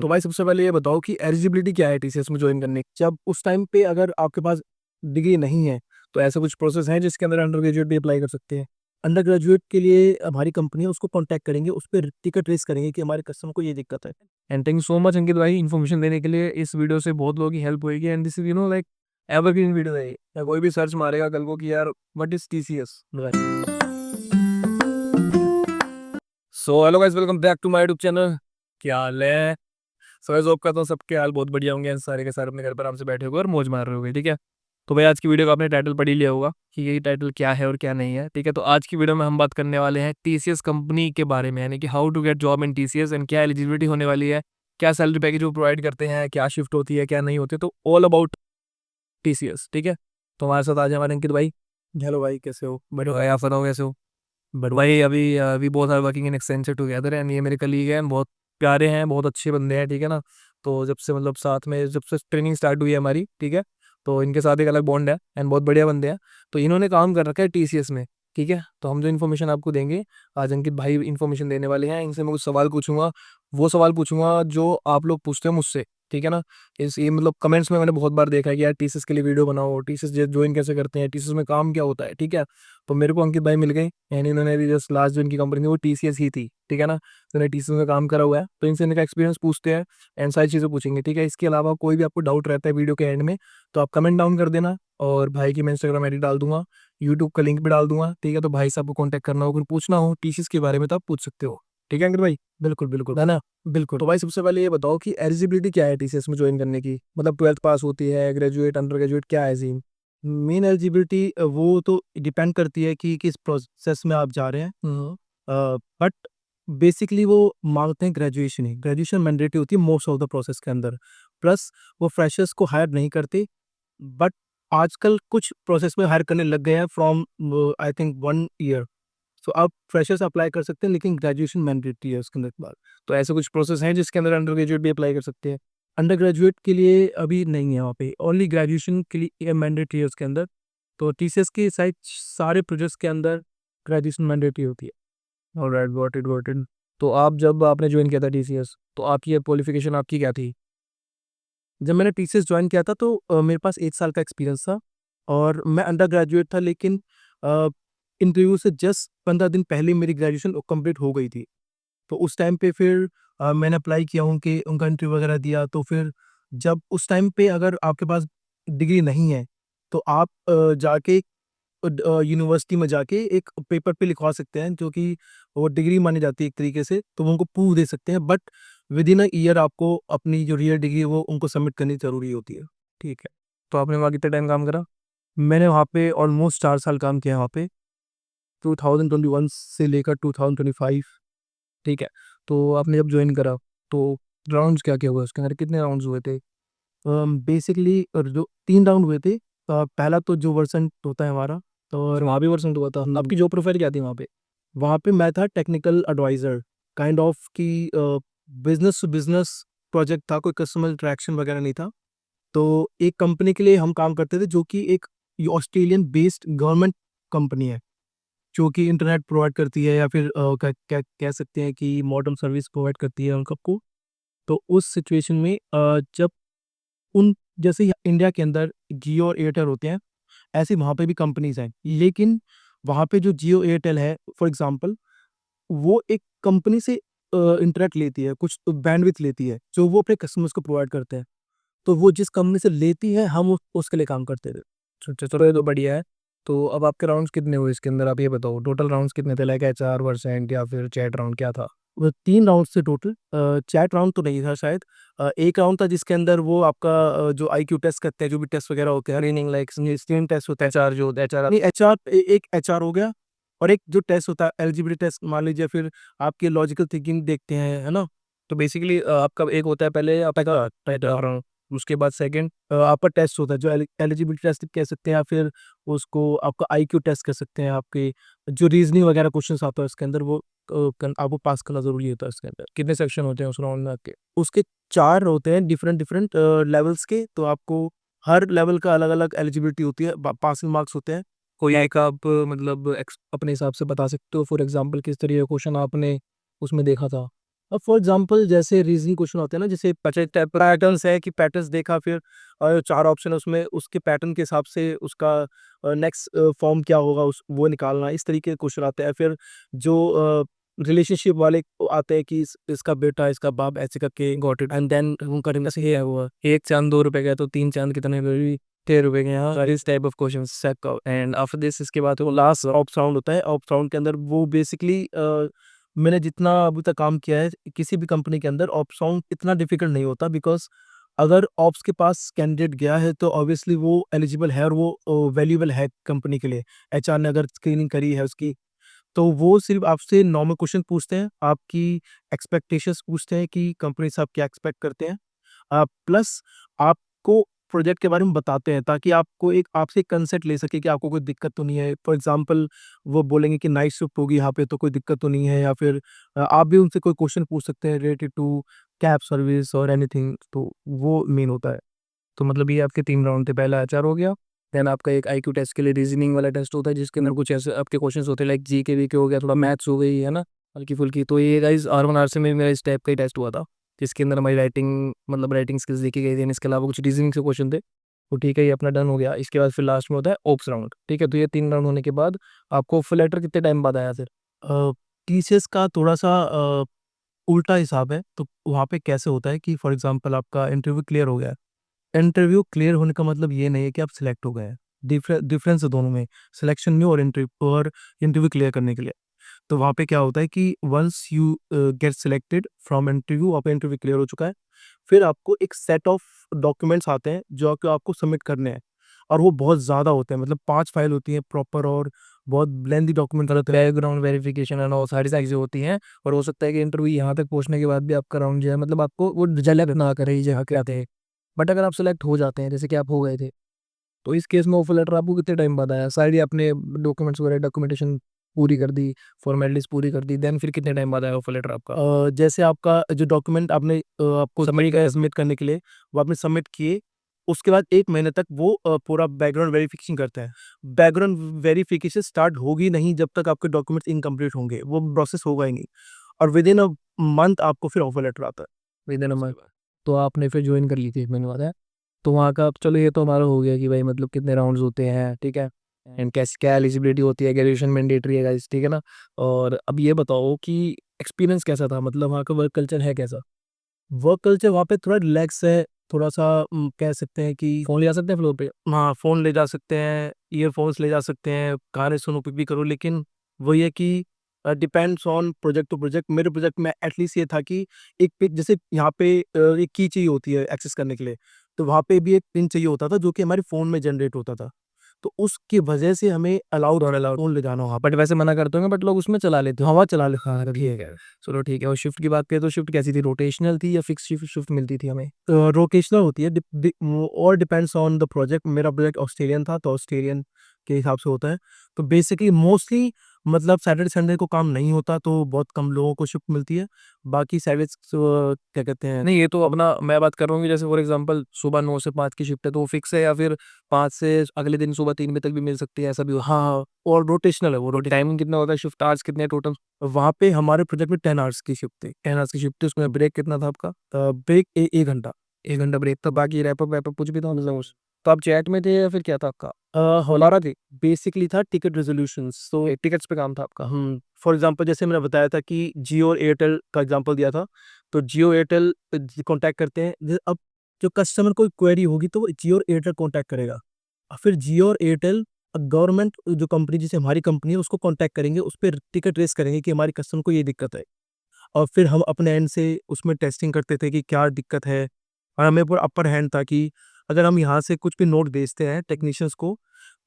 तो भाई सबसे पहले ये बताओ कि एलिजिबिलिटी क्या है टीसीएस में ज्वाइन करने की। जब उस टाइम पे अगर आपके पास डिग्री नहीं है तो ऐसा कुछ प्रोसेस है जिसके अंदर अंडर ग्रेजुएट भी अप्लाई कर सकते हैं। अंडर ग्रेजुएट के लिए हमारी कंपनी है, उसको कांटेक्ट करेंगे, उस पर टिकट रेस करेंगे कि हमारे कस्टमर को ये दिक्कत है। And thank you so much Ankit भाई इन्फॉर्मेशन देने के लिए। इस वीडियो से बहुत लोगों की हेल्प होगी and this is like evergreen video है। या कोई भी सर्च मारेगा कल को कि यार what is TCS. So hello guys, welcome back to my YouTube channel. क्या हाल है? सो गाइस होप करता हूँ सबके हाल बहुत बढ़िया होंगे, सारे के सारे अपने घर पर आराम से बैठे होंगे और मौज मार रहे होंगे। ठीक है, तो भाई आज की वीडियो का आपने टाइटल पढ़ ही लिया होगा कि ये टाइटल क्या है और क्या नहीं है। ठीक है, तो आज की वीडियो में हम बात करने वाले हैं टीसीएस कंपनी के बारे में, यानी कि how to get job in TCS and क्या एलिजिबिलिटी होने वाली है, क्या सैलरी पैकेज वो प्रोवाइड करते हैं, क्या शिफ्ट होती है, क्या नहीं होती, तो ऑल अबाउट टीसीएस। ठीक है, तो हमारे साथ आज हमारे अंकित भाई। हेलो भाई, कैसे हो? बड़े भाई आप बताओ कैसे हो? बट भाई अभी अभी बहुत सारे working in extension together and ये मेरे कलीग हैं, बहुत प्यारे हैं, बहुत अच्छे बंदे हैं। ठीक है ना, तो जब से मतलब साथ में जब से ट्रेनिंग स्टार्ट हुई है हमारी, ठीक है, तो इनके साथ एक अलग बॉन्ड है एंड बहुत बढ़िया बंदे हैं। तो इन्होंने काम कर रखा है टीसीएस में। ठीक है, तो हम जो इन्फॉर्मेशन आपको देंगे, आज अंकित भाई इन्फॉर्मेशन देने वाले हैं। इनसे मैं कुछ सवाल पूछूंगा, वो सवाल पूछूंगा जो आप लोग पूछते हैं मुझसे। ठीक है ना, इस ये मतलब कमेंट्स में मैंने बहुत बार देखा है कि यार टीसीएस के लिए वीडियो बनाओ, टीसीएस ज्वाइन कैसे करते हैं, टीसीएस में काम क्या होता है। ठीक है, तो मेरे को अंकित भाई मिल गए यानी इन्होंने अभी जस्ट लास्ट जो इनकी कंपनी थी वो टीसीएस ही थी। ठीक है ना, तो इन्होंने टीसीएस में काम करा हुआ है, तो इनसे इनका एक्सपीरियंस पूछते हैं एंड सारी चीज़ें पूछेंगे। ठीक है, इसके अलावा कोई भी आपको डाउट रहता है वीडियो के एंड में तो आप कमेंट डाउन कर देना, और भाई की मैं इंस्टाग्राम आईडी डाल दूंगा, यूट्यूब का लिंक भी डाल दूंगा। ठीक है, तो भाई साहब को कॉन्टैक्ट करना हो, अगर पूछना हो टीसीएस के बारे में तो आप पूछ सकते हो। ठीक है अंकित भाई? बिल्कुल बिल्कुल, है ना? बिल्कुल। तो भाई सबसे पहले ये बताओ कि एलिजिबिलिटी क्या है टीसीएस में ज्वाइन करने की, मतलब 12th पास होती है, ग्रेजुएट, अंडर ग्रेजुएट, क्या है सीन? मेन एलिजिबिलिटी वो तो डिपेंड करती है कि किस प्रोसेस में आप जा रहे हैं। बट बेसिकली वो मांगते हैं ग्रेजुएशन ही, ग्रेजुएशन मैंडेटरी होती है मोस्ट ऑफ द प्रोसेस के अंदर। प्लस वो फ्रेशर्स को हायर नहीं करते, बट आजकल कुछ प्रोसेस में हायर करने लग गए हैं फ्रॉम आई थिंक 1 ईयर। तो आप फ्रेशर्स अप्लाई कर सकते हैं, लेकिन ग्रेजुएशन मैंडेटरी है उसके अंदर के बाद। तो ऐसे कुछ प्रोसेस हैं जिसके अंदर अंडर ग्रेजुएट भी अप्लाई कर सकते हैं। अंडर ग्रेजुएट के लिए अभी नहीं है वहाँ पे, ओनली ग्रेजुएशन के लिए मैंडेटरी है उसके अंदर। तो टीसीएस के साइड सारे प्रोजेक्ट्स के अंदर ग्रेजुएशन मैंडेटरी होती है। Alright, got it got it. तो आप जब आपने ज्वाइन किया था टीसीएस, तो आपकी क्वालिफिकेशन आपकी क्या थी? जब मैंने टीसीएस ज्वाइन किया था तो मेरे पास 1 साल का एक्सपीरियंस था और मैं अंडर ग्रेजुएट था, लेकिन इंटरव्यू से जस्ट 15 दिन पहले मेरी ग्रेजुएशन कंप्लीट हो गई थी। तो उस टाइम पे फिर मैंने अप्लाई किया हूँ कि उनका इंटरव्यू वगैरह दिया। तो फिर जब उस टाइम पे अगर आपके पास डिग्री नहीं है तो आप जाके यूनिवर्सिटी में जाके एक पेपर पे लिखवा सकते हैं, जो कि वो डिग्री मानी जाती है एक तरीके से, तो वो उनको प्रूफ दे सकते हैं। But with in a year आपको अपनी जो रियल डिग्री है वो उनको सबमिट करनी जरूरी होती है। ठीक है, तो आपने वहाँ कितना टाइम काम करा? मैंने वहाँ पे ऑलमोस्ट 4 साल काम किया वहाँ पे, 2021 से लेकर 2025। ठीक है, तो आपने जब ज्वाइन करा तो राउंड्स क्या क्या हुआ, उसके अंदर कितने राउंड्स हुए थे? बेसिकली जो 3 राउंड हुए थे। पहला तो जो वर्सन होता है हमारा, तो और वहाँ भी वर्सन हुआ था। आपकी जॉब प्रोफाइल क्या थी वहाँ पे? वहाँ पे मैं था टेक्निकल एडवाइज़र, काइंड ऑफ कि बिजनेस टू बिजनेस प्रोजेक्ट था, कोई कस्टमर इंटरेक्शन वगैरह नहीं था। तो एक कंपनी के लिए हम काम करते थे जो कि एक ऑस्ट्रेलियन बेस्ड गवर्नमेंट कंपनी है, जो कि इंटरनेट प्रोवाइड करती है, या फिर कह सकते हैं कि मॉडर्न सर्विस प्रोवाइड करती है उन सबको। तो उस सिचुएशन में जब उन जैसे ही इंडिया के अंदर जियो और एयरटेल होते हैं, ऐसे वहाँ पे भी कंपनीज हैं, लेकिन वहाँ पे जो जियो एयरटेल है फॉर एग्जांपल, वो एक कंपनी से इंटरनेट लेती है, कुछ बैंडविड्थ लेती है जो वो अपने कस्टमर्स को प्रोवाइड करते हैं। तो वो जिस कंपनी से लेती है हम उसके लिए काम करते थे। अच्छा चलो, ये तो बढ़िया है। तो अब आपके राउंड्स कितने हुए इसके अंदर, आप ये बताओ टोटल राउंड्स कितने थे, लाइक एचआर वर्सेंट या फिर चैट राउंड क्या था? वो 3 राउंड से टोटल। चैट राउंड तो नहीं था शायद। एक राउंड था जिसके अंदर वो आपका जो आईक्यू टेस्ट करते हैं, जो भी टेस्ट वगैरह होते हैं, रीनिंग लाइक स्क्रीन टेस्ट होता है, एचआर जो एचआर नहीं, एचआर एक एचआर हो गया, और एक जो टेस्ट होता है एलिजिबिलिटी टेस्ट मान लीजिए, फिर आपके लॉजिकल थिंकिंग देखते हैं, है ना? तो बेसिकली आपका एक होता है पहले आपका, उसके बाद सेकंड आपका टेस्ट होता है जो एलिजिबिलिटी टेस्ट कह सकते हैं, या फिर उसको आपका आईक्यू टेस्ट कर सकते हैं। आपके जो रीजनिंग वगैरह क्वेश्चंस आता है उसके अंदर, वो आपको पास करना जरूरी होता है। उसके अंदर कितने सेक्शन होते हैं उस राउंड में आपके? उसके 4 होते हैं डिफरेंट डिफरेंट लेवल्स के। तो आपको हर लेवल का अलग अलग एलिजिबिलिटी होती है, पासिंग मार्क्स होते हैं। कोई एक आप मतलब अपने हिसाब से बता सकते हो, फॉर एग्जाम्पल किस तरह का क्वेश्चन आपने उसमें देखा था? अब फॉर एग्जांपल जैसे रीजनिंग क्वेश्चन होते हैं ना, जैसे पैटर्न्स है कि पैटर्न्स देखा, फिर 4 ऑप्शन है उसमें, उसके पैटर्न के हिसाब से उसका नेक्स्ट फॉर्म क्या होगा उस वो निकालना, इस तरीके के क्वेश्चन आते हैं। फिर जो रिलेशनशिप वाले आते हैं कि इसका बेटा इसका बाप ऐसे करके गॉट इट, एंड देन उनका ऐसे ये है हुआ, एक चांद 2 रुपए का है तो 3 चांद कितने हुए, 13 रुपए के। यहाँ इस type of question set. And after this इसके बाद वो लास्ट ऑप्स राउंड होता है। ऑप्स राउंड के अंदर वो बेसिकली मैंने जितना अभी तक काम किया है किसी भी कंपनी के अंदर, ऑप्स राउंड इतना डिफिकल्ट नहीं होता, बिकॉज अगर ऑप्स के पास कैंडिडेट गया है तो ऑब्वियसली वो एलिजिबल है और वो वैल्यूएबल है कंपनी के लिए। एचआर ने अगर स्क्रीनिंग करी है उसकी, तो वो सिर्फ आपसे नॉर्मल क्वेश्चन पूछते हैं, आपकी एक्सपेक्टेशंस पूछते हैं कि कंपनी से आप क्या एक्सपेक्ट करते हैं, प्लस आपको प्रोजेक्ट के बारे में बताते हैं ताकि आपको एक आपसे कंसेंट ले सके कि आपको कोई दिक्कत तो नहीं है। फॉर एग्जांपल वो बोलेंगे कि नाइट शिफ्ट होगी यहाँ पे तो कोई दिक्कत तो नहीं है, या फिर आप भी उनसे कोई क्वेश्चन पूछ सकते हैं रिलेटेड टू कैब सर्विस और एनीथिंग, तो वो मेन होता है। तो मतलब ये आपके 3 राउंड थे, पहला एचआर हो गया, देन आपका एक आईक्यू टेस्ट के लिए रीजनिंग वाला टेस्ट होता है जिसके अंदर कुछ ऐसे आपके क्वेश्चंस होते हैं लाइक जी के वी के हो गया, थोड़ा मैथ्स हो गई है ना, हल्की फुल्की। तो ये गाइस R1 RC में मेरा इस टाइप का ही टेस्ट हुआ था, जिसके अंदर हमारी राइटिंग मतलब राइटिंग स्किल्स देखी गई थी, इसके अलावा कुछ रीजनिंग से क्वेश्चन थे। तो ठीक है, ये अपना डन हो गया। इसके बाद फिर लास्ट में होता है ओप्स राउंड, ठीक है। तो ये 3 राउंड होने के बाद आपको ऑफर लेटर कितने टाइम बाद आया फिर? टीसीएस का थोड़ा सा उल्टा हिसाब है। तो वहाँ पे कैसे होता है कि फॉर एग्जांपल आपका इंटरव्यू क्लियर हो गया है। इंटरव्यू क्लियर होने का मतलब ये नहीं है कि आप सिलेक्ट हो गए हैं। डिफरेंस है दोनों में, सिलेक्शन में और इंटरव्यू क्लियर करने के लिए। तो वहाँ पे क्या होता है कि once you get selected from interview, आपका इंटरव्यू क्लियर हो चुका है, फिर आपको एक सेट ऑफ डॉक्यूमेंट्स आते हैं जो कि आपको सबमिट करने हैं, और वो बहुत ज़्यादा होते हैं, मतलब 5 फाइल होती हैं प्रॉपर, और बहुत लेंथी डॉक्यूमेंट होते हैं। बैकग्राउंड वेरिफिकेशन एंड और सारी चीज़ें होती हैं। और हो सकता है कि इंटरव्यू यहाँ तक पहुँचने के बाद भी आपका राउंड जो है मतलब आपको वो जलक ना करे ये जगह के आते हैं। बट अगर आप सेलेक्ट हो जाते हैं, जैसे कि आप हो गए थे, तो इस केस में ऑफर लेटर आपको कितने टाइम बाद आया? सारी आपने डॉक्यूमेंट्स वगैरह डॉक्यूमेंटेशन पूरी कर दी, फॉर्मेलिटीज पूरी कर दी, देन फिर कितने टाइम बाद आया ऑफर लेटर आपका? जैसे आपका जो डॉक्यूमेंट आपने आपको सबमिट का सबमिट करने के लिए वो आपने सबमिट किए, उसके बाद 1 महीने तक वो पूरा बैकग्राउंड वेरिफिकेशन करते हैं। बैकग्राउंड वेरिफिकेशन स्टार्ट होगी नहीं जब तक आपके डॉक्यूमेंट्स इनकम्प्लीट होंगे, वो प्रोसेस होगा ही नहीं, और विदिन अ मंथ आपको फिर ऑफर लेटर आता है। विद इन अ उसके मंथ। बाद तो आपने फिर ज्वाइन कर ली थी, मैंने बताया। तो वहाँ का चलो ये तो हमारा हो गया कि भाई मतलब कितने राउंड्स होते हैं, ठीक है, एंड कैसे क्या एलिजिबिलिटी होती है, ग्रेजुएशन मैंडेटरी है गाइस, ठीक है ना। और अब ये बताओ कि एक्सपीरियंस कैसा था, मतलब वहाँ का वर्क कल्चर है कैसा? वर्क कल्चर वहाँ पे थोड़ा रिलैक्स है, थोड़ा सा कह सकते हैं कि फ़ोन ले जा सकते हैं फ्लोर पे? हाँ, फ़ोन ले जा सकते हैं, ईयरफ़ोन्स ले जा सकते हैं, गाने सुनो, कुछ भी करो, लेकिन वही है कि depends on project to project. मेरे प्रोजेक्ट में एटलीस्ट ये था कि एक पिक, जैसे यहाँ पे एक की चाहिए होती है एक्सेस करने के लिए, तो वहाँ पे भी एक पिन चाहिए होता था जो कि हमारे फ़ोन में जनरेट होता था। तो उसकी वजह से हमें अलाउड नॉट अलाउड। फ़ोन ले जाना वहाँ पे। बट वैसे मना करते होंगे, बट लोग उसमें चला लेते हैं। हवा चला ले, हाँ, ठीक है, चलो ठीक है। और शिफ्ट की बात करें तो शिफ्ट कैसी थी, रोटेशनल थी या फिक्स शिफ्ट शिफ्ट मिलती थी हमें? रोटेशनल होती है, और डिपेंड्स ऑन द प्रोजेक्ट। मेरा प्रोजेक्ट ऑस्ट्रेलियन था तो ऑस्ट्रेलियन के हिसाब से होता है। तो बेसिकली मोस्टली मतलब सैटरडे संडे को काम नहीं होता, तो बहुत कम लोगों को शिफ्ट मिलती है। बाकी सैटरडे क्या कहते हैं। नहीं, ये तो अपना मैं बात कर रहा हूँ कि जैसे फॉर एग्जांपल सुबह 9 से 5 की शिफ्ट है तो वो फिक्स है, या फिर 5 से अगले दिन सुबह 3 बजे तक भी मिल सकती है, ऐसा भी होता है? हाँ, और रोटेशनल है वो। टाइमिंग कितना होता है, शिफ्ट आवर्स कितने टोटल? वहाँ पे हमारे प्रोजेक्ट में 10 आवर्स की शिफ्ट थी। 10 आवर्स की शिफ्ट थी, उसमें ब्रेक कितना था आपका? ब्रेक 1 घंटा। 1 घंटा ब्रेक था, बाकी रैपअप वैपअप कुछ भी था मतलब उस? तो आप चैट में थे या फिर क्या था आपका? हमारा बेसिकली था टिकट रेजोल्यूशंस। तो टिकट्स पे काम था आपका? फॉर एग्जांपल जैसे मैंने बताया था कि जियो और एयरटेल का एग्जांपल दिया था, तो जियो एयरटेल कांटेक्ट करते हैं। अब जो कस्टमर को क्वेरी होगी तो वो जियो और एयरटेल कांटेक्ट करेगा, और फिर जियो और एयरटेल गवर्नमेंट जो कंपनी, जैसे हमारी कंपनी है, उसको कांटेक्ट करेंगे, उस पर टिकट रेस करेंगे कि हमारे कस्टमर को ये दिक्कत है, और फिर हम अपने एंड से उसमें टेस्टिंग करते थे कि क्या दिक्कत है। और हमें पूरा अपर हैंड था कि अगर हम यहाँ से कुछ भी नोट भेजते हैं टेक्नीशियंस को,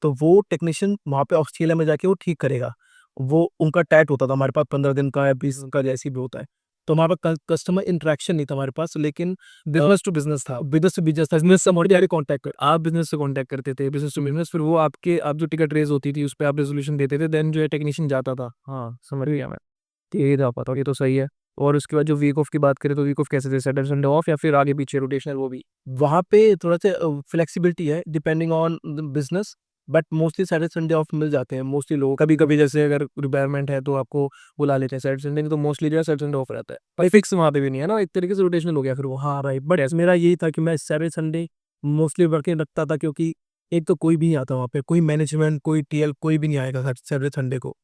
तो वो टेक्नीशियन वहाँ पे ऑस्ट्रेलिया में जाके वो ठीक करेगा। वो उनका टैट होता था हमारे पास, 15 दिन का या 20 दिन का, जैसे भी होता है। तो हमारे पास कस्टमर इंटरेक्शन नहीं था हमारे पास, लेकिन बिजनेस टू बिजनेस था? बिजनेस से बिजनेस था, बिजनेस से हमारे डायरेक्ट कॉन्टैक्ट कर। आप बिजनेस से कांटेक्ट करते थे, बिजनेस टू बिजनेस, फिर वो आपके आप जो टिकट रेज होती थी उस पे आप रेजोल्यूशन देते थे, देन जो है टेक्नीशियन जाता था। हाँ, समझ गया मैं। ये था पता, ये तो सही है। और उसके बाद जो वीक ऑफ की बात करें तो वीक ऑफ कैसे थे, सैटरडे संडे ऑफ या फिर आगे पीछे रोटेशनल वो भी? वहाँ पे थोड़ा सा फ्लेक्सिबिलिटी है depending on the business. But mostly Saturday Sunday off मिल जाते हैं मोस्टली लोग। कभी कभी जैसे अगर रिक्वायरमेंट है तो आपको बुला लेते हैं सैटरडे संडे, नहीं तो मोस्टली जो है सैटरडे संडे ऑफ रहता है, भाई फिक्स वहाँ पे भी नहीं है ना, एक तरीके से रोटेशनल हो गया फिर वो। हाँ राइट, बट मेरा यही था कि मैं सैटरडे संडे मोस्टली वर्किंग रखता था, क्योंकि एक तो कोई भी नहीं आता वहाँ पे, कोई मैनेजमेंट कोई टीएल कोई भी नहीं आएगा सैटरडे संडे को,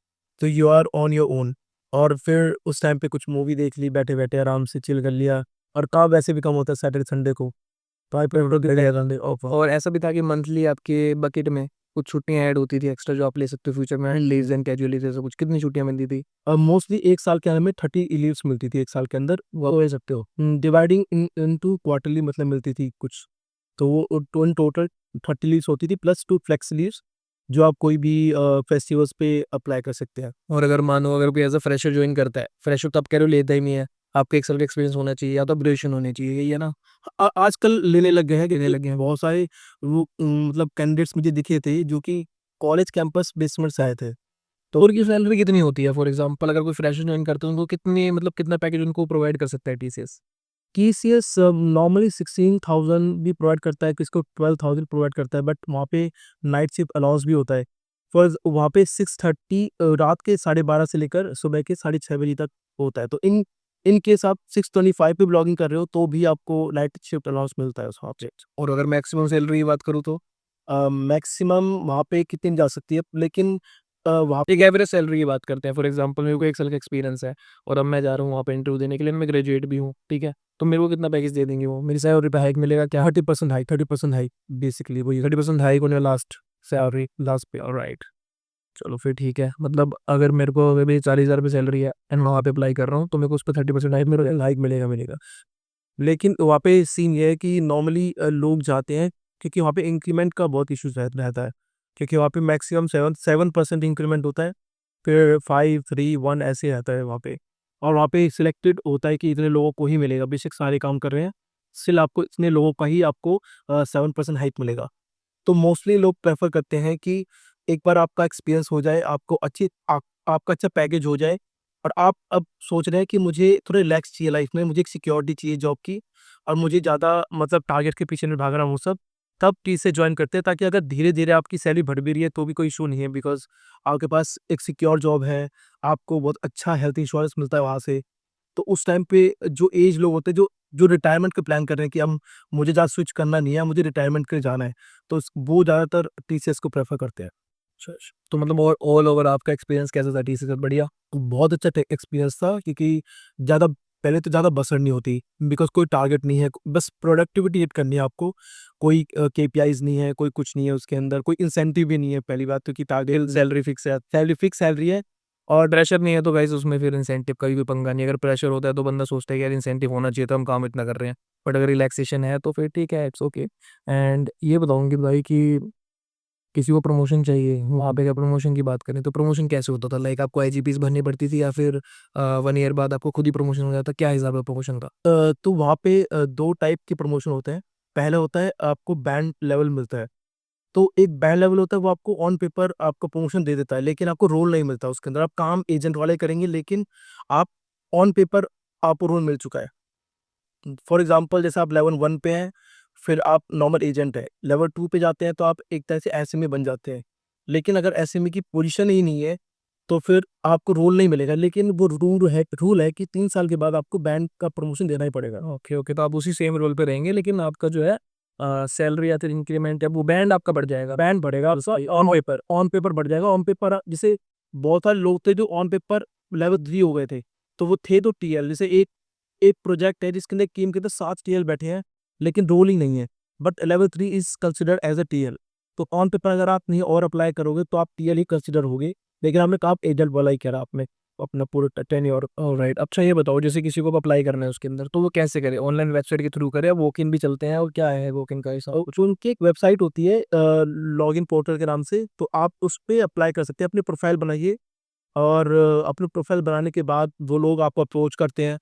तो you are on your own. और फिर उस टाइम पे कुछ मूवी देख ली बैठे बैठे, आराम से चिल कर लिया, और काम वैसे भी कम होता है सैटरडे संडे को, तो आई प्रेफर संडे ऑफ। और ऐसा भी था कि मंथली आपके बकेट में कुछ छुट्टियां ऐड होती थी एक्स्ट्रा जो आप ले सकते हो फ्यूचर में, लीव्स एंड कैजुअलिटीज ऐसा कुछ, कितनी छुट्टियां मिलती थी? मोस्टली एक साल के अंदर में 30 लीव्स मिलती थी एक साल के अंदर, वो ले सकते हो डिवाइडिंग इनटू क्वार्टरली, मतलब मिलती थी कुछ, तो वो इन टोटल 30 लीव्स होती थी प्लस 2 फ्लेक्स लीव्स, जो आप कोई भी फेस्टिवल्स पे अप्लाई कर सकते हैं। और अगर मानो अगर कोई एज अ फ्रेशर ज्वाइन करता है, फ्रेशर तो आप कह रहे हो लेता ही नहीं है, आपको एक साल का एक्सपीरियंस होना चाहिए या तो ग्रेजुएशन होनी चाहिए, यही है ना? आजकल लेने लगे हैं बहुत सारे, वो मतलब कैंडिडेट्स मुझे दिखे थे जो कि कॉलेज कैंपस प्लेसमेंट से आए थे। तो उनकी सैलरी कितनी होती है? फॉर एग्जांपल अगर कोई फ्रेशर ज्वाइन करता है उनको कितनी, मतलब कितना पैकेज उनको प्रोवाइड कर सकता है टीसीएस? टीसीएस नॉर्मली 16,000 भी प्रोवाइड करता है, किसको 12,000 प्रोवाइड करता है, बट वहाँ पे नाइट शिफ्ट अलाउंस भी होता है। फॉर वहाँ पे 6:30 रात के 12:30 से लेकर सुबह के 6:30 बजे तक होता है, तो इन केस आप 6:25 पे ब्लॉगिंग कर रहे हो तो भी आपको नाइट शिफ्ट अलाउंस मिलता है उस वहाँ पे। और अगर मैक्सिमम सैलरी की बात करूँ तो मैक्सिमम वहाँ पे कितनी जा सकती है, लेकिन वहाँ एक एवरेज सैलरी की बात करते हैं। फॉर एग्जांपल मेरे को एक साल का एक्सपीरियंस है और अब मैं जा रहा हूँ वहाँ पे इंटरव्यू देने के लिए, मैं ग्रेजुएट भी हूँ, ठीक है, तो मेरे को कितना पैकेज दे देंगे वो? मेरी सैलरी पे हाइक मिलेगा क्या? 30% हाई, 30% हाई, बेसिकली वही 30% हाइक होने लास्ट सैलरी लास्ट पे, राइट? चलो फिर ठीक है, मतलब अगर मेरे को अगर मेरी 40,000 रुपये सैलरी है एंड वहाँ पे अप्लाई कर रहा हूँ तो मेरे को उस पर 30% हाइक मेरे हाइक मिलेगा। लेकिन वहाँ पे सीन ये है कि नॉर्मली लोग जाते हैं क्योंकि वहाँ पे इंक्रीमेंट का बहुत इश्यूज रहता है, क्योंकि वहाँ पे मैक्सिमम 7% इंक्रीमेंट होता है, फिर 5, 3, 1 ऐसे रहता है वहाँ पे। और वहाँ पे सिलेक्टेड होता है कि इतने लोगों को ही मिलेगा, बेशक सारे काम कर रहे हैं, स्टिल आपको इतने लोगों का ही आपको 7% हाइक मिलेगा। तो मोस्टली लोग प्रेफर करते हैं कि एक बार आपका एक्सपीरियंस हो जाए, आपको आपका अच्छा पैकेज हो जाए, और आप अब सोच रहे हैं कि मुझे थोड़ा रिलैक्स चाहिए लाइफ में, मुझे एक सिक्योरिटी चाहिए जॉब की, और मुझे ज़्यादा मतलब टारगेट के पीछे नहीं भाग रहा हूँ सब, तब टी से ज्वाइन करते हैं, ताकि अगर धीरे धीरे आपकी सैलरी बढ़ भी रही है तो भी कोई इशू नहीं है, बिकॉज आपके पास एक सिक्योर जॉब है, आपको बहुत अच्छा हेल्थ इंश्योरेंस मिलता है वहाँ से। तो उस टाइम पे जो एज लोग होते हैं, जो जो रिटायरमेंट का प्लान कर रहे हैं कि हम मुझे ज़्यादा स्विच करना नहीं है, मुझे रिटायरमेंट के लिए जाना है, तो वो ज़्यादातर टीसीएस को प्रेफर करते हैं। अच्छा अच्छा। तो मतलब ऑल ओवर आपका एक्सपीरियंस कैसा था टीसी से? बढ़िया? बहुत अच्छा एक्सपीरियंस था, क्योंकि ज़्यादा पहले तो ज़्यादा बसर नहीं होती, बिकॉज कोई टारगेट नहीं है, बस प्रोडक्टिविटी हिट करनी है आपको, कोई केपीआईज नहीं है, कोई कुछ नहीं है उसके अंदर, कोई इंसेंटिव भी नहीं है पहली बात, क्योंकि टारगेट सैलरी फिक्स है फिक्स सैलरी है। और प्रेशर नहीं है तो गाइस उसमें फिर इंसेंटिव का भी कोई पंगा नहीं है। अगर प्रेशर होता है तो बंदा सोचता है कि यार इंसेंटिव होना चाहिए तो हम काम इतना कर रहे हैं, बट अगर रिलैक्सेशन है तो फिर ठीक है, इट्स ओके। एंड ये बताऊंगी भाई कि किसी को प्रमोशन चाहिए वहाँ पे, क्या प्रमोशन की बात करें तो प्रमोशन कैसे होता था? लाइक आपको आईजीपीस भरनी पड़ती थी या फिर 1 ईयर बाद आपको खुद ही प्रमोशन हो जाता? क्या हिसाब है प्रमोशन का? तो वहाँ पे 2 टाइप के प्रमोशन होते हैं। पहला होता है आपको बैंड लेवल मिलता है। तो एक बैंड लेवल होता है, वो आपको ऑन पेपर आपको प्रमोशन दे देता है, लेकिन आपको रोल नहीं मिलता उसके अंदर। आप काम एजेंट वाले करेंगे, लेकिन आप ऑन पेपर आपको रोल मिल चुका है। फॉर एग्ज़ाम्पल जैसे आप लेवल 1 पे हैं, फिर आप नॉर्मल एजेंट हैं। लेवल 2 पे जाते हैं तो आप एक तरह से एसएमए बन जाते हैं। लेकिन अगर एसएमए की पोजीशन ही नहीं है, तो फिर आपको रोल नहीं मिलेगा। लेकिन वो रूल है कि 3 साल के बाद आपको बैंड का प्रमोशन देना ही पड़ेगा। ओके ओके, तो आप उसी सेम रोल पे रहेंगे लेकिन आपका जो है सैलरी या फिर इंक्रीमेंट है वो बैंड आपका बढ़ जाएगा। बैंड बढ़ेगा, सॉरी ऑन पेपर बढ़ जाएगा। ऑन पेपर जैसे बहुत सारे लोग थे जो ऑन पेपर लेवल 3 हो गए थे, तो वो थे तो टीएल। जैसे एक एक प्रोजेक्ट है जिसके अंदर एक टीम के अंदर 7 टीएल बैठे हैं, लेकिन रोल ही नहीं है, but level 3 is considered as a TL. तो ऑन पेपर अगर आप नहीं और अप्लाई करोगे तो आप टीएल ही कंसिडर होगे, लेकिन आपने कहा आप एजेंट वाला ही करा आपने अपना पूरा टेन्योर। राइट, अच्छा ये बताओ जैसे किसी को अप्लाई करना है उसके अंदर तो वो कैसे करे? ऑनलाइन वेबसाइट के थ्रू करे या वॉक इन भी चलते हैं, और क्या है वॉक इन का हिसाब कुछ? जो उनकी एक वेबसाइट होती है लॉगिन पोर्टल के नाम से, तो आप उस पे अप्लाई कर सकते हैं। अपनी प्रोफाइल बनाइए, और अपनी प्रोफाइल बनाने के बाद वो लोग आपको अप्रोच करते हैं।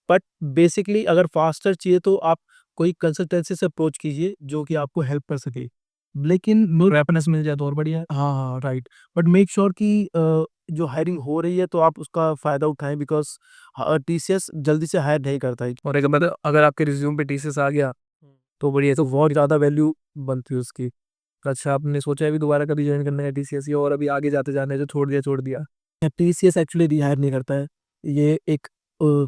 बट बेसिकली अगर फास्टर चाहिए तो आप कोई कंसल्टेंसी से अप्रोच कीजिए जो कि आपको हेल्प कर सके। लेकिन रेफरेंस मिल जाए तो और बढ़िया है। हाँ हाँ राइट, बट मेक श्योर कि जो हायरिंग हो रही है तो आप उसका फ़ायदा उठाएं, बिकॉज टीसीएस जल्दी से हायर नहीं करता है। और एक मतलब अगर आपके रिज्यूम पे टीसीएस आ गया तो बढ़िया, तो बहुत ज़्यादा वैल्यू बनती है उसकी। अच्छा, आपने सोचा है अभी दोबारा कभी ज्वाइन करना है टीसीएस, और अभी आगे जाते जाने जो छोड़ दिया छोड़ दिया? टीसीएस एक्चुअली रिहायर नहीं करता है, ये एक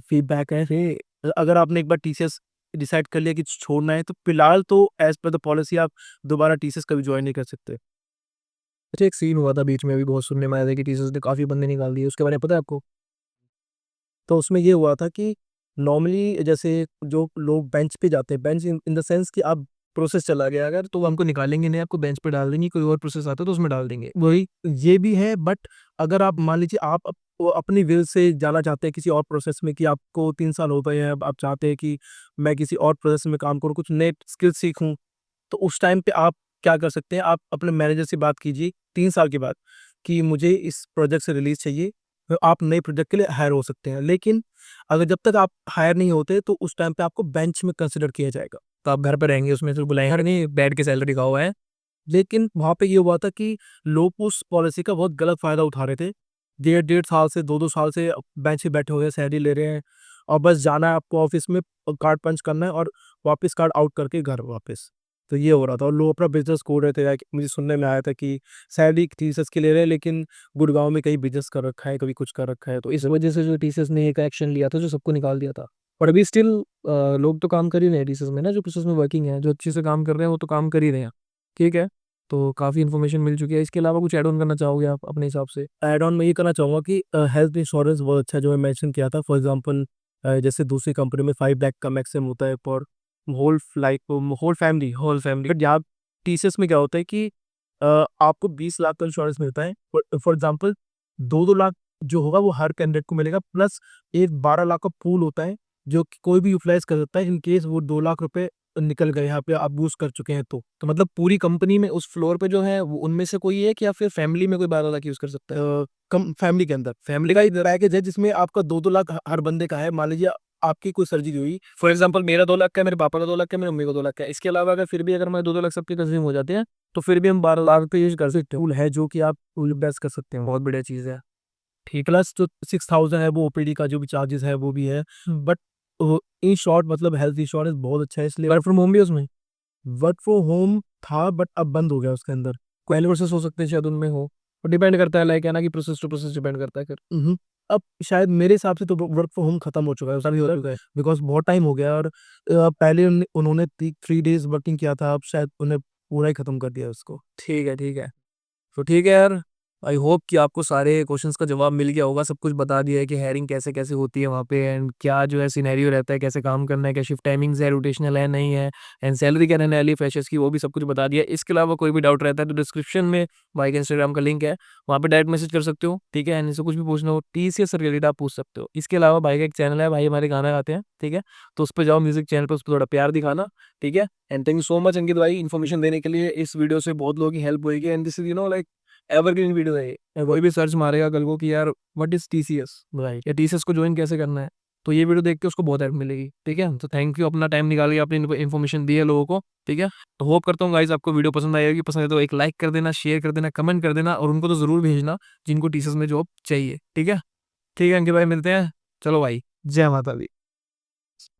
फीडबैक है। अगर आपने एक बार टीसीएस डिसाइड कर लिया कि छोड़ना है, तो फिलहाल तो एज पर द पॉलिसी आप दोबारा टीसीएस कभी ज्वाइन नहीं कर सकते। अच्छा, एक सीन हुआ था बीच में, अभी बहुत सुनने में आया था कि टीसीएस ने काफ़ी बंदे निकाल दिए, उसके बारे में पता है आपको? तो उसमें ये हुआ था कि नॉर्मली जैसे जो लोग बेंच पे जाते हैं, बेंच इन द सेंस कि आप प्रोसेस चला गया अगर तो वो हमको निकालेंगे नहीं, आपको बेंच पे डाल देंगे, कोई और प्रोसेस आता है तो उसमें डाल देंगे। वही ये भी है, बट अगर आप मान लीजिए आप वो अपनी विल से जाना चाहते हैं किसी और प्रोसेस में, कि आपको 3 साल हो गए हैं, अब आप चाहते हैं कि मैं किसी और प्रोसेस में काम करूँ, कुछ नए स्किल सीखूँ, तो उस टाइम पे आप क्या कर सकते हैं, आप अपने मैनेजर से बात कीजिए 3 साल के बाद कि मुझे इस प्रोजेक्ट से रिलीज़ चाहिए, तो आप नए प्रोजेक्ट के लिए हायर हो सकते हैं। लेकिन अगर जब तक आप हायर नहीं होते, तो उस टाइम पे आपको बेंच में कंसिडर किया जाएगा। तो आप घर पे रहेंगे, उसमें से बुलाएंगे नहीं, बैठ के सैलरी खाओ है। लेकिन वहाँ पे ये हुआ था कि लोग उस पॉलिसी का बहुत गलत फ़ायदा उठा रहे थे। डेढ़ डेढ़ साल से 2-2 साल से बेंच पे बैठे हुए हैं, सैलरी ले रहे हैं, और बस जाना है आपको ऑफ़िस में, कार्ड पंच करना है और वापस कार्ड आउट करके घर वापस। तो ये हो रहा था, और लोग अपना बिज़नेस खोल रहे थे। लाइक मुझे सुनने में आया था कि सैलरी टीसीएस की ले रहे हैं, लेकिन गुड़गाँव में कहीं बिज़नेस कर रखा है, कभी कुछ कर रखा है। तो इस वजह से जो टीसीएस ने एक एक्शन लिया था, जो सबको निकाल दिया था। और अभी स्टिल लोग तो काम कर ही रहे हैं टीसीएस में ना, जो प्रोसेस में वर्किंग है, जो अच्छे से काम कर रहे हैं वो तो काम कर ही रहे हैं। ठीक है, तो काफ़ी इन्फॉर्मेशन मिल चुकी है। इसके अलावा कुछ ऐड ऑन करना चाहोगे आप अपने हिसाब से? ऐड ऑन मैं ये करना चाहूँगा कि हेल्थ इंश्योरेंस बहुत अच्छा है, जो मैं मेंशन किया था। फॉर एग्ज़ाम्पल जैसे दूसरी कंपनी में 5 लाख का मैक्सिमम होता है for whole like whole family. But यहाँ टीसीएस में क्या होता है कि आपको 20 लाख का इंश्योरेंस मिलता है। फॉर एग्ज़ाम्पल 2-2 लाख जो होगा वो हर कैंडिडेट को मिलेगा, प्लस एक 12 लाख का पूल होता है, जो कि कोई भी यूटिलाइज़ कर सकता है इन केस वो 2 लाख रुपए निकल गए, यहाँ पे आप यूज़ कर चुके हैं तो। तो मतलब पूरी कंपनी में उस फ्लोर पे जो है वो उनमें से कोई एक, या फिर फैमिली में कोई 12 लाख यूज़ कर सकता है? कम फैमिली के अंदर, फैमिली का ही पैकेज है जिसमें आपका 2-2 लाख हर बंदे का है। मान लीजिए आपकी कोई सर्जरी हुई, फॉर एग्जाम्पल मेरा 2 लाख का है, मेरे पापा का 2 लाख का है, मेरी मम्मी का 2 लाख का है। इसके अलावा अगर फिर भी अगर मैं 2-2 लाख सबके कंज्यूम हो जाते हैं, तो फिर भी हम 12 लाख पे यूज़ कर सकते हैं। टूल है जो कि आप इन्वेस्ट कर सकते हैं। बहुत बढ़िया चीज़ है। ठीक। प्लस जो 6000 है वो ओपीडी का जो भी चार्जेस है वो भी है। बट इन शॉर्ट मतलब हेल्थ इंश्योरेंस बहुत अच्छा है, इसलिए वर्क फ्रॉम होम भी है उसमें? वर्क फ्रॉम होम था, बट अब बंद हो गया उसके अंदर। पहले प्रोसेस हो सकते हैं शायद उनमें हो, और डिपेंड करता है, लाइक है ना कि प्रोसेस टू प्रोसेस डिपेंड करता है फिर। उहुँ। अब शायद मेरे हिसाब से तो वर्क फ्रॉम होम खत्म हो चुका है, सभी हो चुका है, बिकॉज़ बहुत टाइम हो गया। और पहले उन्होंने 3 डेज़ वर्किंग किया था, अब शायद उन्हें पूरा ही खत्म कर दिया है उसको। ठीक है, ठीक है। तो ठीक है यार, आई होप कि आपको सारे क्वेश्चंस का जवाब मिल गया होगा, सब कुछ बता दिया है कि हायरिंग कैसे-कैसे होती है वहाँ पे, एंड क्या जो है सिनेरियो रहता है, कैसे काम करना है, क्या शिफ्ट टाइमिंग्स है, रोटेशनल है, नहीं है, एंड सैलरी क्या रहने वाली है फ्रेशर्स की, वो भी सब कुछ बता दिया। इसके अलावा कोई भी डाउट रहता है तो डिस्क्रिप्शन में भाई के इंस्टाग्राम का लिंक है, वहाँ पे डायरेक्ट मैसेज कर सकते हो, ठीक है? एंड इनसे कुछ भी पूछना हो, टीसीएस से रिलेटेड आप पूछ सकते हो। इसके अलावा भाई का एक चैनल है, भाई हमारे गाना गाते हैं, ठीक है? तो उस पे जाओ, म्यूज़िक चैनल पे उस पे थोड़ा प्यार दिखाना, ठीक है? And thank you so much Ankit भाई इन्फॉर्मेशन देने के लिए। इस वीडियो से बहुत लोगों की हेल्प होएगी, and this is like evergreen video है ये। कोई भी सर्च मारेगा कल को कि यार व्हाट इज़ टीसीएस, राइट। या टीसीएस को ज्वाइन कैसे करना है, तो ये वीडियो देख के उसको बहुत हेल्प मिलेगी, ठीक है? तो थैंक यू, अपना टाइम निकाल के आपने इन्फॉर्मेशन दी है लोगों को, ठीक है? तो होप करता हूँ गाइस आपको वीडियो पसंद आई होगी। पसंद है तो एक लाइक कर देना, शेयर कर देना, कमेंट कर देना, और उनको तो ज़रूर भेजना जिनको टीसीएस में जॉब चाहिए, ठीक है? ठीक है अंकित भाई, मिलते हैं। चलो भाई, जय माता दी।